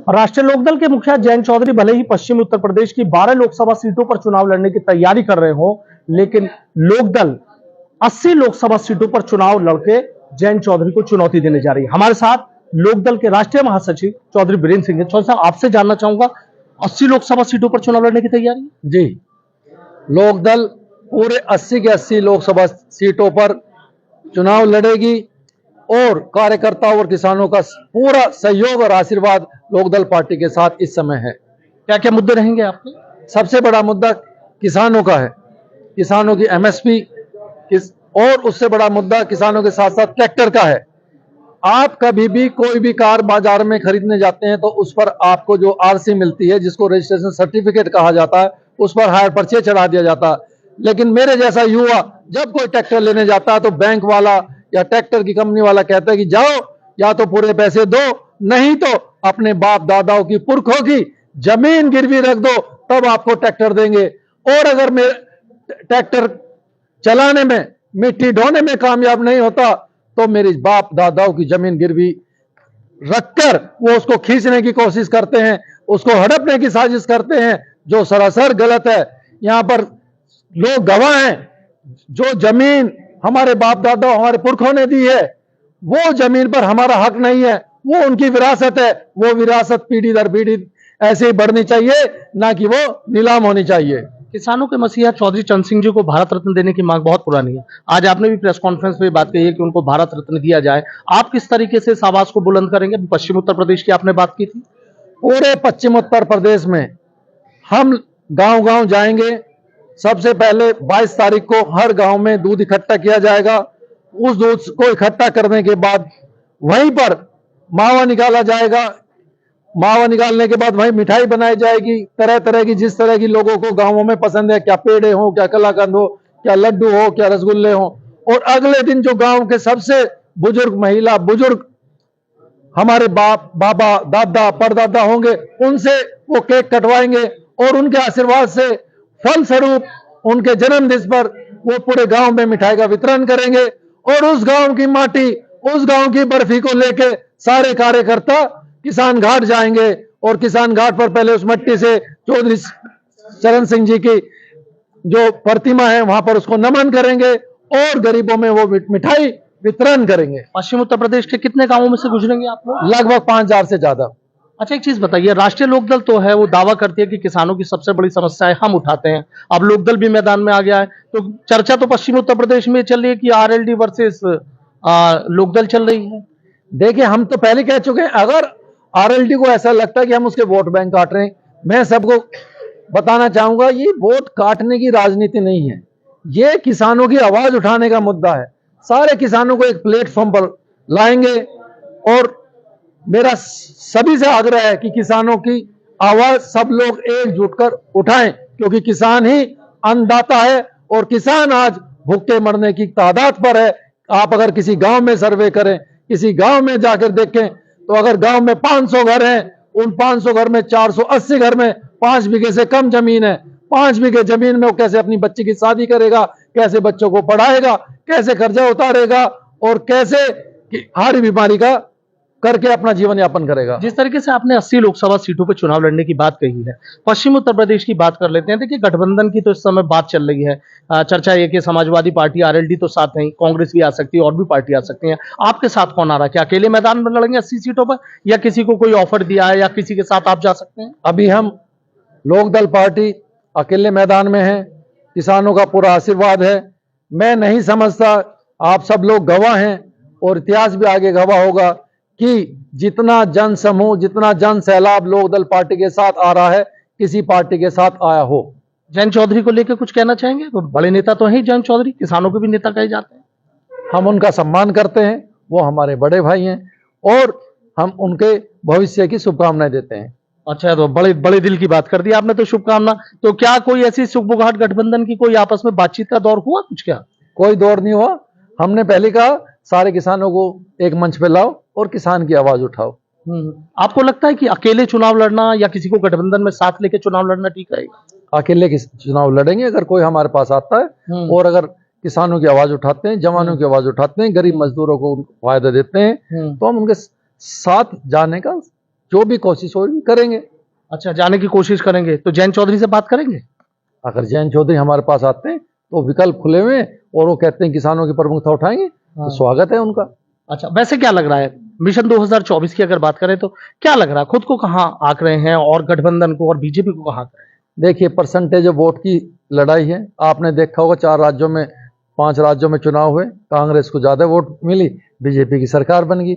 राष्ट्रीय लोकदल के मुखिया जयंत चौधरी भले ही पश्चिमी उत्तर प्रदेश की 12 लोकसभा सीटों पर चुनाव लड़ने की तैयारी कर रहे हो, लेकिन लोकदल 80 लोकसभा सीटों पर चुनाव लड़के जयंत चौधरी को चुनौती देने जा रही है। हमारे साथ लोकदल के राष्ट्रीय महासचिव चौधरी बीरेंद्र सिंह है। चौधरी साहब, आपसे जानना चाहूंगा, 80 लोकसभा सीटों पर चुनाव लड़ने की तैयारी? जी, लोकदल पूरे 80 के 80 लोकसभा सीटों पर चुनाव लड़ेगी और कार्यकर्ताओं और किसानों का पूरा सहयोग और आशीर्वाद लोकदल पार्टी के साथ इस समय है। क्या क्या मुद्दे रहेंगे आपके? सबसे बड़ा मुद्दा किसानों का है, किसानों की एमएसपी, और उससे बड़ा मुद्दा किसानों के साथ साथ ट्रैक्टर का है। आप कभी भी कोई भी कार बाजार में खरीदने जाते हैं तो उस पर आपको जो आरसी मिलती है, जिसको रजिस्ट्रेशन सर्टिफिकेट कहा जाता है, उस पर हायर परचेज चढ़ा दिया जाता है। लेकिन मेरे जैसा युवा जब कोई ट्रैक्टर लेने जाता है तो बैंक वाला या ट्रैक्टर की कंपनी वाला कहता है कि जाओ, या तो पूरे पैसे दो, नहीं तो अपने बाप दादाओं की, पुरखों की जमीन गिरवी रख दो, तब आपको ट्रैक्टर देंगे। और अगर मेरे ट्रैक्टर चलाने में, मिट्टी ढोने में कामयाब नहीं होता तो मेरे बाप दादाओं की जमीन गिरवी रखकर वो उसको खींचने की कोशिश करते हैं, उसको हड़पने की साजिश करते हैं, जो सरासर गलत है। यहां पर लोग गवाह हैं, जो जमीन हमारे बाप दादा, हमारे पुरखों ने दी है, वो जमीन पर हमारा हक नहीं है, वो उनकी विरासत है। वो विरासत पीढ़ी दर पीढ़ी ऐसे ही बढ़नी चाहिए, ना कि वो नीलाम होनी चाहिए। किसानों के मसीहा चौधरी चरण सिंह जी को भारत रत्न देने की मांग बहुत पुरानी है। आज आपने भी प्रेस कॉन्फ्रेंस में बात कही है कि उनको भारत रत्न दिया जाए। आप किस तरीके से इस आवाज को बुलंद करेंगे? पश्चिम उत्तर प्रदेश की आपने बात की थी। पूरे पश्चिम उत्तर प्रदेश में हम गांव गांव जाएंगे। सबसे पहले 22 तारीख को हर गांव में दूध इकट्ठा किया जाएगा। उस दूध को इकट्ठा करने के बाद वहीं पर मावा निकाला जाएगा। मावा निकालने के बाद वहीं मिठाई बनाई जाएगी, तरह तरह की, जिस तरह की लोगों को गांवों में पसंद है, क्या पेड़े हो, क्या कलाकंद हो, क्या लड्डू हो, क्या रसगुल्ले हो। और अगले दिन जो गांव के सबसे बुजुर्ग महिला, बुजुर्ग हमारे बाप, बाबा, दादा, परदादा होंगे, उनसे वो केक कटवाएंगे और उनके आशीर्वाद से फल स्वरूप उनके जन्मदिन पर वो पूरे गांव में मिठाई का वितरण करेंगे। और उस गांव की माटी, उस गांव की बर्फी को लेके सारे कार्यकर्ता किसान घाट जाएंगे और किसान घाट पर पहले उस मट्टी से चौधरी चरण सिंह जी की जो प्रतिमा है वहां पर उसको नमन करेंगे और गरीबों में वो मिठाई वितरण करेंगे। पश्चिम उत्तर प्रदेश के कितने गांवों में से गुजरेंगे आप लोग? लगभग 5000 से ज्यादा। अच्छा, एक चीज बताइए, राष्ट्रीय लोकदल तो है, वो दावा करती है कि किसानों की सबसे बड़ी समस्या है हम उठाते हैं। अब लोकदल भी मैदान में आ गया है, तो चर्चा तो पश्चिमी उत्तर प्रदेश में चल रही है कि आरएलडी वर्सेस लोकदल चल रही है। देखिए, हम तो पहले कह चुके हैं, अगर आरएलडी को ऐसा लगता है कि हम उसके वोट बैंक काट रहे हैं, मैं सबको बताना चाहूंगा, ये वोट काटने की राजनीति नहीं है, ये किसानों की आवाज उठाने का मुद्दा है। सारे किसानों को एक प्लेटफॉर्म पर लाएंगे और मेरा सभी से आग्रह है कि किसानों की आवाज सब लोग एकजुट कर उठाएं, क्योंकि किसान ही अन्नदाता है और किसान आज भूखे मरने की तादाद पर है। आप अगर किसी गांव में सर्वे करें, किसी गांव में जाकर देखें, तो अगर गांव में 500 घर हैं, उन 500 घर में 480 घर में 5 बीघे से कम जमीन है। 5 बीघे जमीन में वो कैसे अपनी बच्ची की शादी करेगा, कैसे बच्चों को पढ़ाएगा, कैसे कर्जा उतारेगा और कैसे हार्ट बीमारी का करके अपना जीवन यापन करेगा। जिस तरीके से आपने 80 लोकसभा सीटों पर चुनाव लड़ने की बात कही है, पश्चिम उत्तर प्रदेश की बात कर लेते हैं। देखिए, गठबंधन की तो इस समय बात चल रही है। चर्चा ये कि समाजवादी पार्टी, आरएलडी तो साथ नहीं, कांग्रेस भी आ सकती है और भी पार्टी आ सकती है। आपके साथ कौन आ रहा है? क्या अकेले मैदान में लड़ेंगे 80 सीटों पर, या किसी को कोई ऑफर दिया है, या किसी के साथ आप जा सकते हैं? अभी हम लोकदल पार्टी अकेले मैदान में है, किसानों का पूरा आशीर्वाद है। मैं नहीं समझता, आप सब लोग गवाह हैं और इतिहास भी आगे गवाह होगा कि जितना जन समूह, जितना जन सैलाब लोकदल पार्टी के साथ आ रहा है, किसी पार्टी के साथ आया हो। जयंत चौधरी को लेकर कुछ कहना चाहेंगे? तो बड़े नेता तो हैं जयंत चौधरी, किसानों के भी नेता कहे जाते हैं। हम उनका सम्मान करते हैं, वो हमारे बड़े भाई हैं और हम उनके भविष्य की शुभकामनाएं देते हैं। अच्छा, तो बड़े बड़े दिल की बात कर दी आपने, तो शुभकामना। तो क्या कोई ऐसी सुगबुगाहट गठबंधन की कोई आपस में बातचीत का दौर हुआ कुछ? क्या कोई दौर नहीं हुआ। हमने पहले कहा सारे किसानों को एक मंच पे लाओ और किसान की आवाज उठाओ। आपको लगता है कि अकेले चुनाव लड़ना या किसी को गठबंधन में साथ लेके चुनाव लड़ना ठीक रहेगा? अकेले चुनाव लड़ेंगे अगर कोई हमारे पास आता है और अगर किसानों की आवाज उठाते हैं, जवानों की आवाज उठाते हैं, गरीब मजदूरों को फायदा देते हैं, तो हम उनके साथ जाने का जो भी कोशिश होगी करेंगे। अच्छा, जाने की कोशिश करेंगे तो जयंत चौधरी से बात करेंगे? अगर जयंत चौधरी हमारे पास आते हैं तो विकल्प खुले हुए हैं और वो कहते हैं किसानों की प्रमुखता उठाएंगे, तो स्वागत है उनका। अच्छा, वैसे क्या लग रहा है मिशन 2024 की अगर बात करें तो क्या लग रहा है, खुद को कहाँ आंक रहे हैं और गठबंधन को और बीजेपी को कहाँ आंक रहे हैं? देखिए, परसेंटेज ऑफ वोट की लड़ाई है। आपने देखा होगा 4 राज्यों में 5 राज्यों में चुनाव हुए, कांग्रेस को ज्यादा वोट मिली, बीजेपी की सरकार बन गई।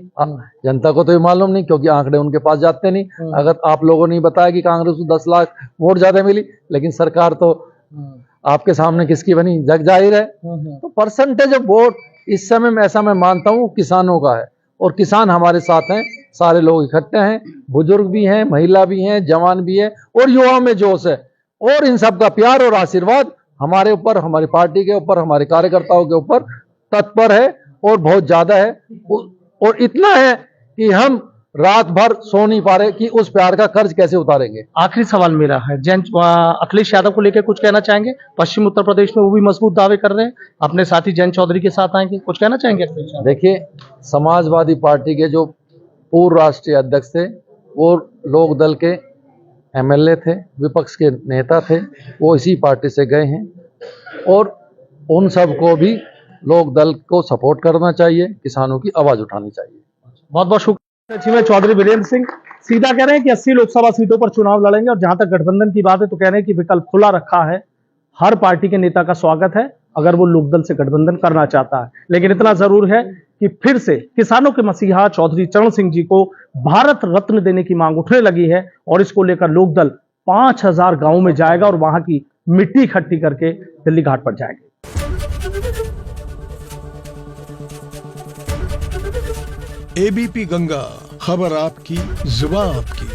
जनता को तो ये मालूम नहीं, क्योंकि आंकड़े उनके पास जाते नहीं। अगर आप लोगों ने बताया कि कांग्रेस को 10 लाख वोट ज्यादा मिली, लेकिन सरकार तो आपके सामने किसकी बनी, जग जाहिर है। तो परसेंटेज ऑफ वोट इस समय में ऐसा मैं मानता हूँ किसानों का है, और किसान हमारे साथ हैं, सारे लोग इकट्ठे हैं, बुजुर्ग भी हैं, महिला भी हैं, जवान भी है, और युवाओं में जोश है। और इन सब का प्यार और आशीर्वाद हमारे ऊपर, हमारी पार्टी के ऊपर, हमारे कार्यकर्ताओं के ऊपर तत्पर है और बहुत ज्यादा है। और इतना है कि हम रात भर सो नहीं पा रहे कि उस प्यार का कर्ज कैसे उतारेंगे। आखिरी सवाल मेरा है, अखिलेश यादव को लेकर कुछ कहना चाहेंगे? पश्चिम उत्तर प्रदेश में वो भी मजबूत दावे कर रहे हैं, अपने साथी जयंत चौधरी के साथ आएंगे, कुछ कहना चाहेंगे अखिलेश यादव? देखिए, समाजवादी पार्टी के जो पूर्व राष्ट्रीय अध्यक्ष थे, वो लोक दल के एमएलए थे, विपक्ष के नेता थे, वो इसी पार्टी से गए हैं, और उन सबको भी लोक दल को सपोर्ट करना चाहिए, किसानों की आवाज उठानी चाहिए। बहुत बहुत शुक्रिया। चौधरी वीरेंद्र सिंह सीधा कह रहे हैं कि 80 लोकसभा सीटों पर चुनाव लड़ेंगे, और जहां तक गठबंधन की बात है तो कह रहे हैं कि विकल्प खुला रखा है, हर पार्टी के नेता का स्वागत है अगर वो लोकदल से गठबंधन करना चाहता है। लेकिन इतना जरूर है कि फिर से किसानों के मसीहा चौधरी चरण सिंह जी को भारत रत्न देने की मांग उठने लगी है, और इसको लेकर लोकदल 5000 गांवों में जाएगा और वहां की मिट्टी इकट्ठी करके दिल्ली घाट पर जाएंगे। एबीपी गंगा, खबर आपकी, जुबान आपकी।